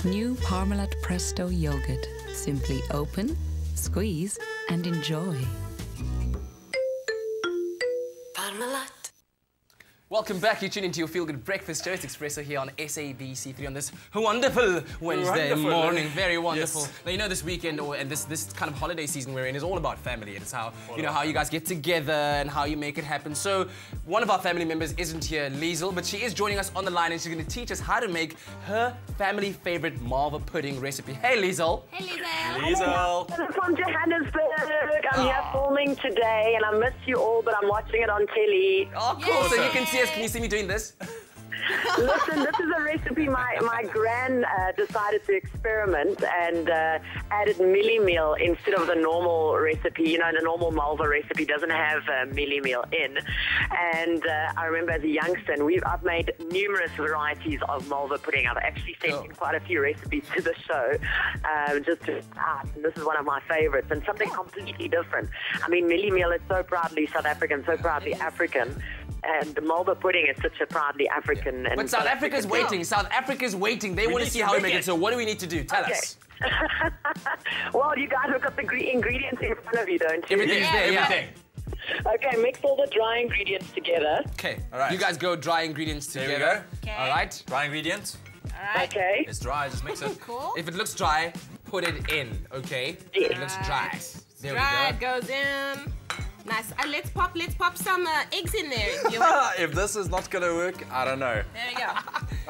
New Parmalat Presto yogurt. Simply open, squeeze, and enjoy. Parmalat. Welcome back. You're tuning into your Feel Good Breakfast Show. It's Espresso here on SABC3 on this wonderful Wednesday morning. Very wonderful. Yes. Now, you know, this weekend and this kind of holiday season we're in is all about family. It's how how you guys get together and how you make it happen. So one of our family members isn't here, Liezel, but she is joining us on the line and she's going to teach us how to make her family favorite Malva pudding recipe. Hey, Liezel. Hey, Liezel. Liezel. I'm from Johannesburg. I'm here filming today, and I miss you all, but I'm watching it on telly. Oh, cool. So you can see us. Can you see me doing this? Listen, this is a recipe my gran decided to experiment and added mielie meal instead of the normal recipe. You know, the normal Malva recipe doesn't have mielie meal in. And I remember as a youngster, and I've made numerous varieties of Malva pudding. I've actually sent in quite a few recipes to the show just to start. And this is one of my favorites and something completely different. I mean, mielie meal is so proudly South African, so proudly African. And the Malva pudding is such a proudly African. And but South Africa's waiting. South Africa's waiting. They want to see how we make it. So what do we need to do? Tell us. Well, you guys have got the ingredients in front of you, don't you? Everything's there, yeah. Okay, mix all the dry ingredients together. Okay, all right. You guys go dry ingredients together. There we go. Okay. All right. Dry ingredients. All right. Okay. It's dry, just mix it. Cool. If it looks dry, put it in, okay? Yeah. It looks dry. There Dry, we go. goes in. Nice. Let's pop some eggs in there. If this is not gonna work, I don't know. There you go.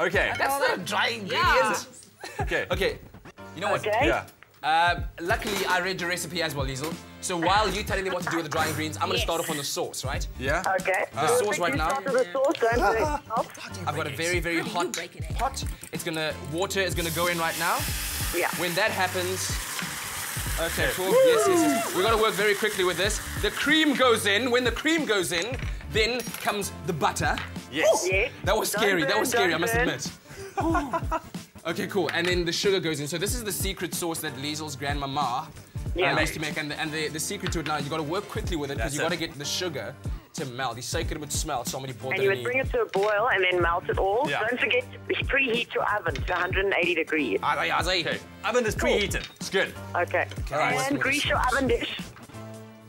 Okay. That's not a dry ingredient. Okay. Okay. You know what? Okay. Yeah. Luckily, I read your recipe as well, Liezel. So while you're telling me what to do with the dry ingredients, I'm going to start off on the sauce, right? Yeah. Okay. The sauce right now. Start with the sauce, don't do it. I've got a very, very hot pot. Water is gonna go in right now. Yeah. When that happens, okay, cool. Yes. We got to work very quickly with this. The cream goes in. When the cream goes in, then comes the butter. Yes. Yes. That was scary. That was scary. I must burn. admit. Okay, cool. And then the sugar goes in. So this is the secret sauce that Liezel's grandmama used to make. And the secret to it now, you got to work quickly with it because you got to get the sugar to melt. You shake it with smell. Somebody bought And you would bring it to a boil and then melt it all. Yeah. Don't forget to preheat your oven to 180 degrees. Okay. Oven is preheated. It's good. Okay. Alright. And grease your oven dish.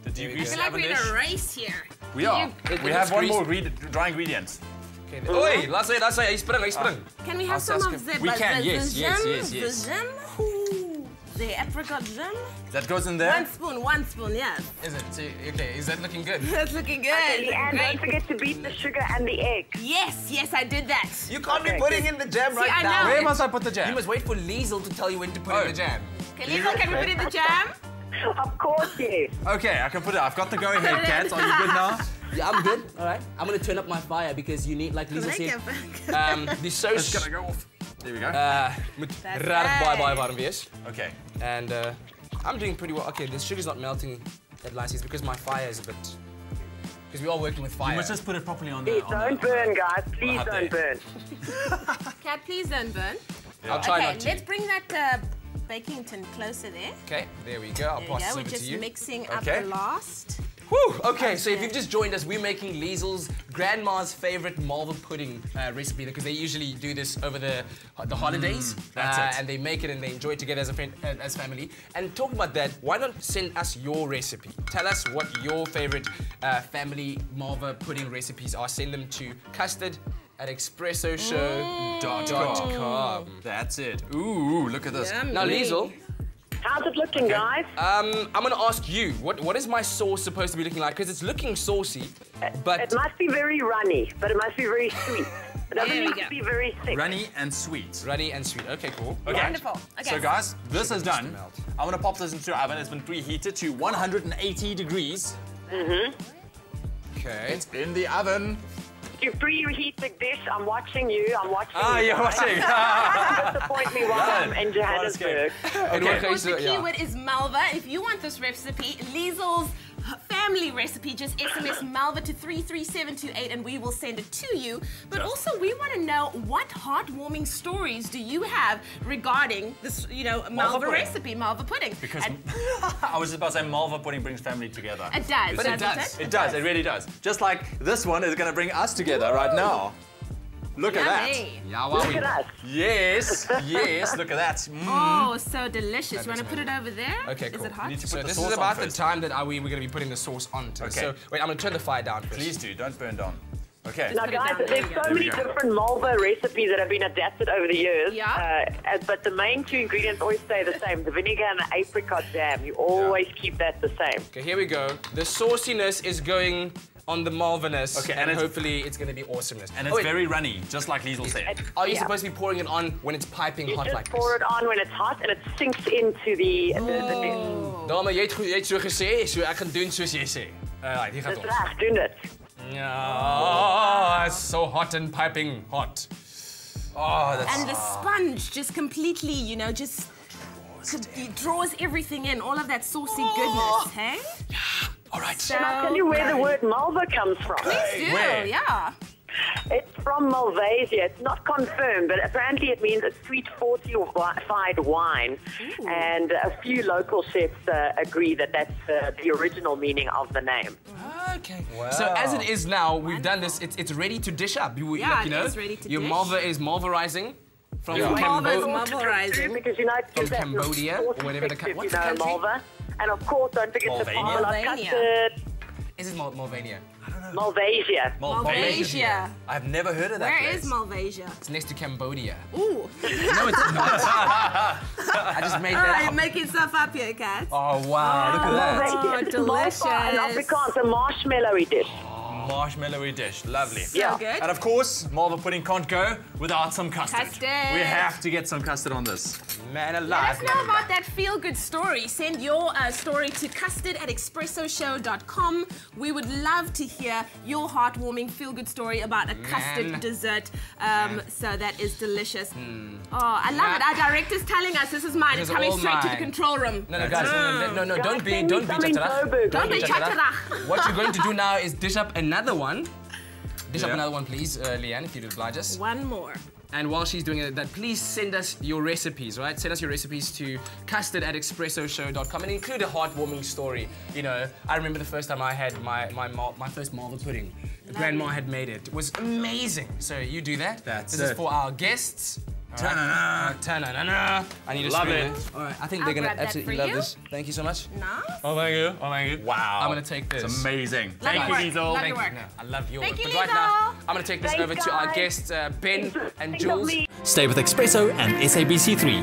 Did you I grease feel the like oven we're in dish? a race here. We are. It We looks have one more greasy. dry ingredients. Okay. Oi, laat sy, hy spring. Can we have some of the We can, yes. the jam? Ooh, the apricot jam? That goes in there. One spoon, yes. Is it? Okay, is that looking good? That's looking good. And Great. don't forget to beat the sugar and the egg. Yes, I did that. You can't Okay, be putting in the jam right I now. know. Where must I put the jam? You must wait for Liezel to tell you when to put in the jam. Okay, Liezel, can we put in the jam? Of course, yes. Okay, I can put it. I've got the go-ahead, Kat. Are you good now? Yeah, I'm good. All right. I'm going to turn up my fire because you need, like Liezel said, the sauce... It's gonna go off. There we go. moet That's rarig baie right. warm wees. Okay. And I'm doing pretty well. Okay, the sugar's not melting at last. It's because my fire is a bit... Because we're all working with fire. You must just put it properly on the... Please don't burn, guys. Please Up don't there. burn. Cat, please don't burn. I'll try Okay, not to. let's bring that baking tin closer there. Okay, there we go. I'll There we pass go. this We're over to just you. mixing up Okay. the last. Whew, okay, so if you've just joined us, we're making Liezel's grandma's favorite Malva pudding recipe because they usually do this over the holidays. That's it. And they make it and they enjoy it together as a friend, as family. And talking about that, why not send us your recipe? Tell us what your favorite family Malva pudding recipes are. Send them to custard@expressoshow.com. That's it. Ooh, look at this. Yummy. Now, Liezel, How's it looking, guys? I'm going to ask you, what is my sauce supposed to be looking like? Because it's looking saucy, but... It must be very runny, but it must be very sweet. It doesn't There we need go. to be very thick. Runny and sweet. Runny and sweet. Okay, cool. Okay. Wonderful. Okay. So guys, this is done. melt. I'm gonna pop this into the oven. It's been preheated to 180 degrees. Okay. It's in the oven. You preheat the dish. I'm watching you. I'm watching you. You're guys. watching. Don't disappoint me while I'm in Johannesburg. Okay. Of course, the keyword is Malva. If you want this recipe, Liezel's family recipe, just SMS Malva to 33728 and we will send it to you. But also, we want to know what heartwarming stories do you have regarding this, Malva pudding. recipe, Malva pudding. Because And I was just about to say Malva pudding brings family together. it does. But it doesn't does. It does, it really does. Just like this one is gonna bring us together right now. Look at that. Yummy. Yeah, Look at us. Yes, yes, look at that. Mm. Oh, so delicious. You want to put it over there? Okay, Is cool. it hot? You need to So put the this sauce is on about the first. time that we're going to be putting the sauce onto. Okay. So wait, I'm going to turn the fire down first. Please do, don't burn down. Okay. Now, Put it guys, down. There there's you so go. many There we go. different Malva recipes that have been adapted over the years. Yeah. But the main two ingredients always stay the same: the vinegar and the apricot jam. You always keep that the same. Okay, here we go. The sauciness is going on the Malvaness. Okay, and and hopefully it's going to be awesomeness. And it's wait, very runny, just like Liezel said. Are you Yeah. supposed to be pouring it on when it's piping You hot just like pour this? it on when it's hot and it sinks into the dish. Dame, jy het so gesê, so ek gaan doen soos jy sê. Alright, hier gaat Dis ons. reg, doen dit. Oh, it's so hot and piping hot. Oh, that's... And the sponge just completely, you know, just it draws everything in, all of that saucy goodness, hey? All right. So, Can I tell you where the word Malva comes from? Please do, Where? yeah. It's from Malvasia. It's not confirmed, but apparently it means a sweet fortified wine. And a few local chefs agree that that's the original meaning of the name. Okay. So as it is now, we've done this. It's ready to dish up. You, Yeah, like, you it know, is ready to your dish. Malva is Malvarizing from Malva's Cambodia. Malvarizing. Because you know, it From gives that Cambodia, or whatever the 46 what's if the you know country? Malva. And of course, don't forget the Malvania? Parmalat Malvania. custard. Is it Malvania? Malvasia. Malvasia. I've never heard of that Where place. is Malvasia? It's next to Cambodia. Ooh. No, it's not. I just made All that right, up. making stuff up here, Kat. Oh wow! Look at that. Oh, It's delicious. Malva and Afrikaans, a marshmallowy dish. Marshmallowy dish, lovely. So Yeah. good. And of course, Malva pudding can't go without some custard. Custard. We have to get some custard on this. Man Let alive. us know about that feel-good story. Send your story to custard@expressoshow.com. We would love to hear your heartwarming feel-good story about a custard dessert. So that is delicious. Oh, I love it. Our director's telling us this is mine. This It's is coming all straight to the mine. control room. No, guys, no, Guys, don't be send me some in chatarach. Joburg. Don't be chatarach. What you're going to do now is dish up another one. Dish up Yeah. another one, please, Leanne, if you'd oblige us. One more. And while she's doing that, please send us your recipes, right? Send us your recipes to custard@expressoshow.com and include a heartwarming story. You know, I remember the first time I had my first Malva pudding. Grandma had made it. It was amazing. So you do that. That's this is it. for our guests. Ta-na-na. Ta-na-na-na. I need a Love spoon. it. All right, I think I'll they're gonna grab that absolutely for love you. this. Thank you so much. Nice. Oh, thank you. Oh, thank you. Wow. I'm gonna take this. It's amazing. Love Thank you, your work. Liezel. Love Thank your you. work. No, I love your Thank work. you, But right now, Liezel. I'm gonna take this Thanks, over to our guys. guests, Ben and Think of Jules. me. Stay with Expresso and SABC3.